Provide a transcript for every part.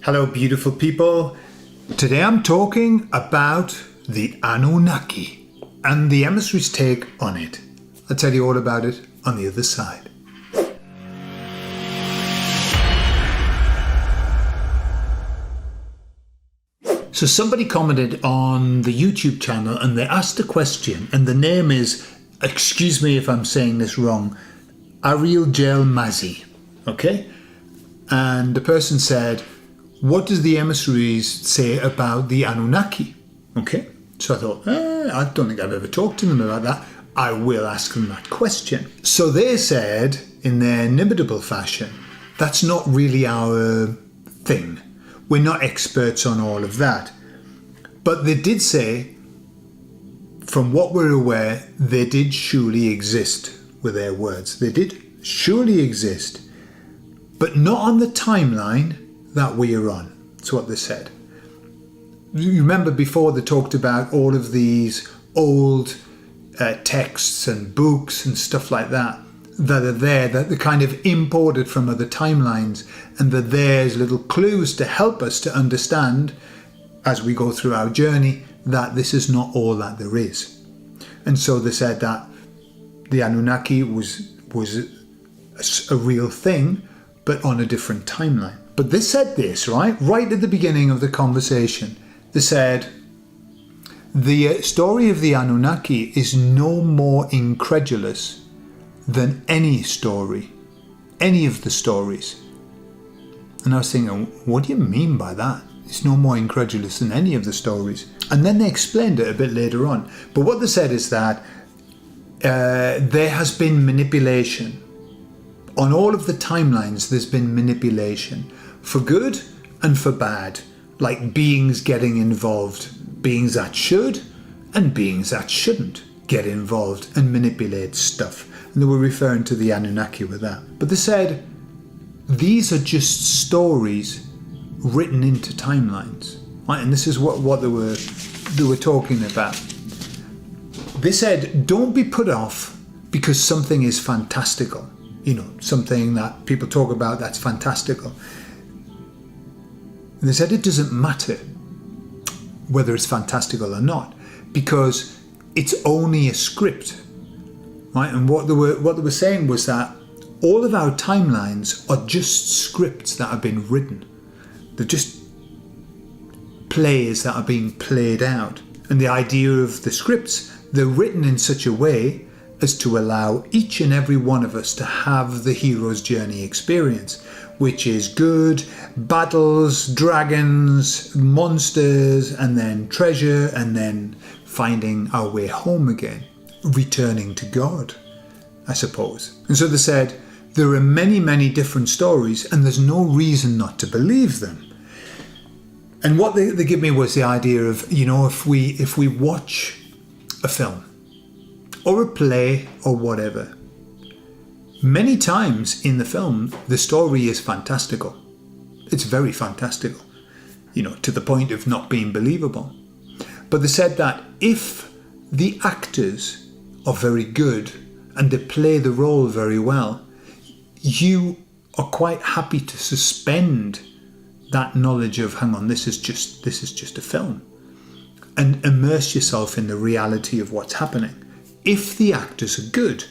Hello, beautiful people. Today I'm talking about the Anunnaki and the Emissaries' take on it. I'll tell you all about it on the other side. So somebody commented on the YouTube channel and they asked a question, and the name is, excuse me if I'm saying this wrong, Ariel Gel Mazi, okay? And the person said, what does the Emissaries say about the Anunnaki? Okay, so I thought, I don't think I've ever talked to them about that. I will ask them that question. So they said, in their inimitable fashion, that's not really our thing. We're not experts on all of that. But they did say, from what we're aware, they did surely exist, were their words. They did surely exist, but not on the timeline that we are on. That's what they said. You remember before they talked about all of these old texts and books and stuff like that that are there, that they're kind of imported from other timelines, and that there's little clues to help us to understand as we go through our journey that this is not all that there is. And so they said that the Anunnaki was a real thing, but on a different timeline. But they said this, right at the beginning of the conversation. They said, the story of the Anunnaki is no more incredulous than any story, any of the stories. And I was thinking, what do you mean by that? It's no more incredulous than any of the stories. And then they explained it a bit later on. But what they said is that there has been manipulation. On all of the timelines, there's been manipulation. For good and for bad. Like beings getting involved. Beings that should and beings that shouldn't get involved and manipulate stuff. And they were referring to the Anunnaki with that. But they said, these are just stories written into timelines. Right? And this is what they were talking about. They said, don't be put off because something is fantastical. You know, something that people talk about that's fantastical. And they said it doesn't matter whether it's fantastical or not, because it's only a script. Right? And what they were saying was that all of our timelines are just scripts that have been written. They're just plays that are being played out. And the idea of the scripts, they're written in such a way as to allow each and every one of us to have the hero's journey experience, which is good, battles, dragons, monsters, and then treasure, and then finding our way home again. Returning to God, I suppose. And so they said, there are many, many different stories and there's no reason not to believe them. And what they give me was the idea of, you know, if we watch a film or a play or whatever, many times in the film, the story is fantastical. It's very fantastical, you know, to the point of not being believable. But they said that if the actors are very good and they play the role very well, you are quite happy to suspend that knowledge of, hang on, this is just a film, and immerse yourself in the reality of what's happening. If the actors are good,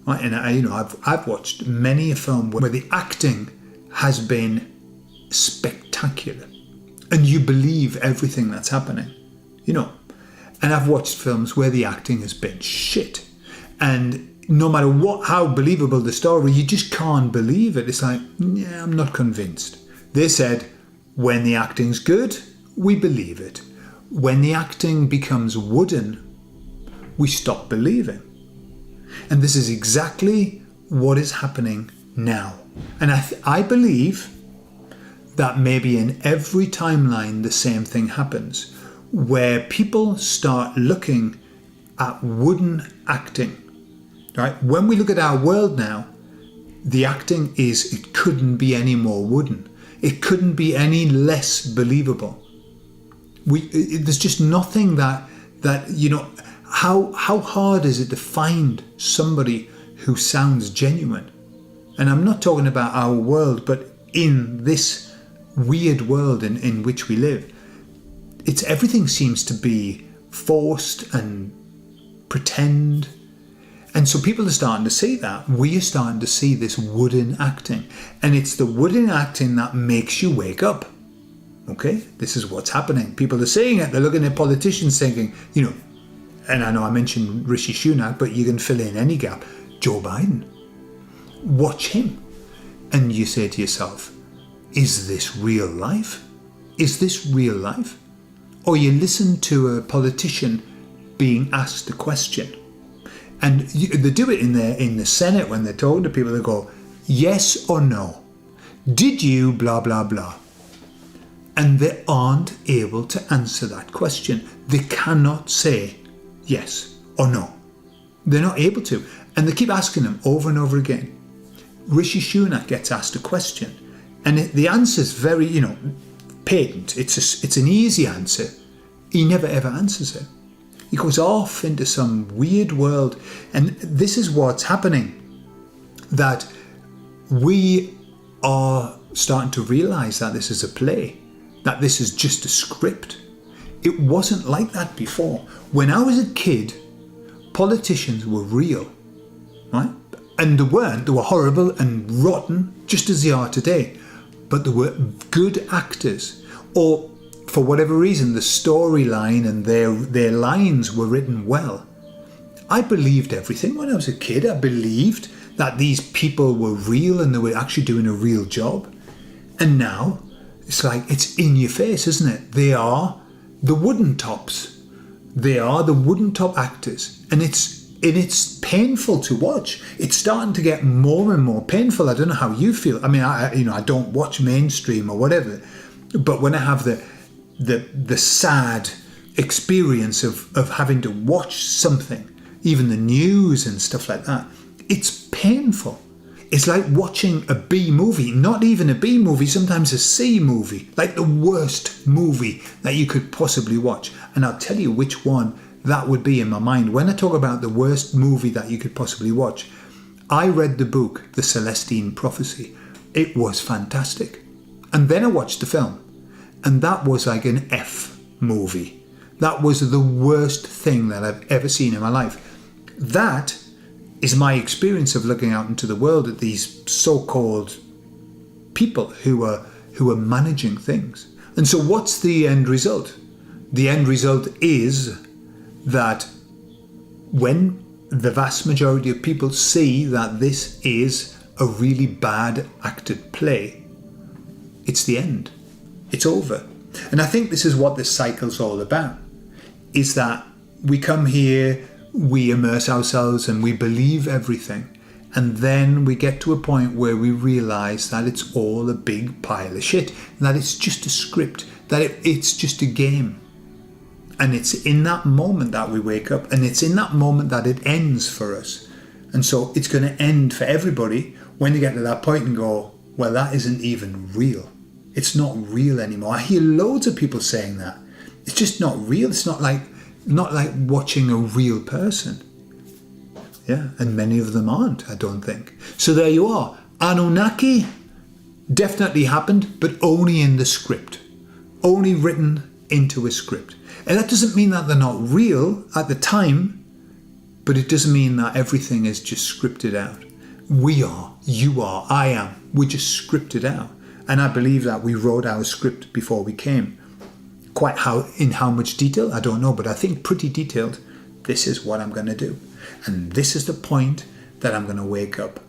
right? And I've watched many a film where the acting has been spectacular, and you believe everything that's happening, you know. And I've watched films where the acting has been shit. And no matter how believable the story, you just can't believe it. It's like, yeah, I'm not convinced. They said, when the acting's good, we believe it. When the acting becomes wooden, we stop believing. And this is exactly what is happening now. And I believe that maybe in every timeline the same thing happens, where people start looking at wooden acting, right? When we look at our world now, the acting it couldn't be any more wooden. It couldn't be any less believable. There's just nothing that you know, how hard is it to find somebody who sounds genuine? And I'm not talking about our world, but in this weird world in which we live, everything seems to be forced and pretend. And so people are starting to see that. We are starting to see this wooden acting. And it's the wooden acting that makes you wake up. Okay? This is what's happening. People are seeing it. They're looking at politicians thinking, and I know I mentioned Rishi Sunak, but you can fill in any gap. Joe Biden. Watch him. And you say to yourself, is this real life? Is this real life? Or you listen to a politician being asked a question. And they do it in the Senate when they're talking to people. They go, yes or no? Did you blah, blah, blah? And they aren't able to answer that question. They cannot say yes or no. They're not able to. And they keep asking them over and over again. Rishi Sunak gets asked a question. And the answer's very, patent. It's an easy answer. He never ever answers it. He goes off into some weird world. And this is what's happening. That we are starting to realise that this is a play. That this is just a script. It wasn't like that before. When I was a kid, politicians were real. Right? And they weren't. They were horrible and rotten, just as they are today. But they were good actors. Or, for whatever reason, the storyline and their lines were written well. I believed everything when I was a kid. I believed that these people were real and they were actually doing a real job. And now, it's like, it's in your face, isn't it? They are the wooden tops. They are the wooden top actors. And it's painful to watch. It's starting to get more and more painful. I don't know how you feel. I mean, I don't watch mainstream or whatever. But when I have the sad experience of having to watch something, even the news and stuff like that, it's painful. It's like watching a B movie, not even a B movie, sometimes a C movie, like the worst movie that you could possibly watch. And I'll tell you which one that would be in my mind. When I talk about the worst movie that you could possibly watch, I read the book, The Celestine Prophecy. It was fantastic. And then I watched the film. And that was like an F movie. That was the worst thing that I've ever seen in my life. That is my experience of looking out into the world at these so-called people who are managing things. And so what's the end result? The end result is that when the vast majority of people see that this is a really bad acted play, it's the end. It's over. And I think this is what this cycle's all about, is that we come here, we immerse ourselves and we believe everything. And then we get to a point where we realise that it's all a big pile of shit, that it's just a script, that it's just a game. And it's in that moment that we wake up, and it's in that moment that it ends for us. And so it's going to end for everybody when they get to that point and go, well, that isn't even real. It's not real anymore. I hear loads of people saying that. It's just not real. It's not like watching a real person. Yeah, and many of them aren't, I don't think. So there you are. Anunnaki definitely happened, but only in the script. Only written into a script. And that doesn't mean that they're not real at the time, but it doesn't mean that everything is just scripted out. We are, you are, I am. We're just scripted out. And I believe that we wrote our script before we came. In how much detail, I don't know, but I think pretty detailed. This is what I'm going to do. And this is the point that I'm going to wake up.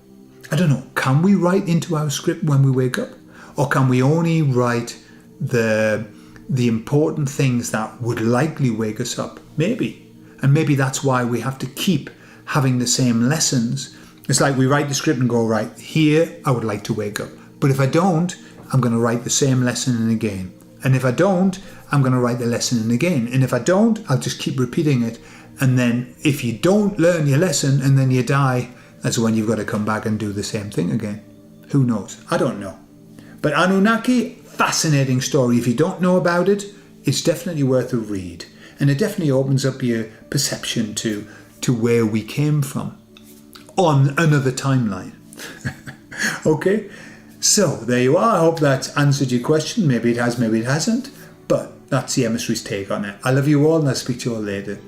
I don't know, can we write into our script when we wake up? Or can we only write the important things that would likely wake us up? Maybe. And maybe that's why we have to keep having the same lessons. It's like we write the script and go, right, here I would like to wake up. But if I don't, I'm going to write the same lesson and again. And if I don't, I'm going to write the lesson and again. And if I don't, I'll just keep repeating it. And then if you don't learn your lesson and then you die, that's when you've got to come back and do the same thing again. Who knows? I don't know. But Anunnaki, fascinating story. If you don't know about it, it's definitely worth a read. And it definitely opens up your perception to where we came from on another timeline. Okay? So there you are. I hope that's answered your question. Maybe it has, maybe it hasn't. But that's the Emissaries' take on it. I love you all, and I'll speak to you all later.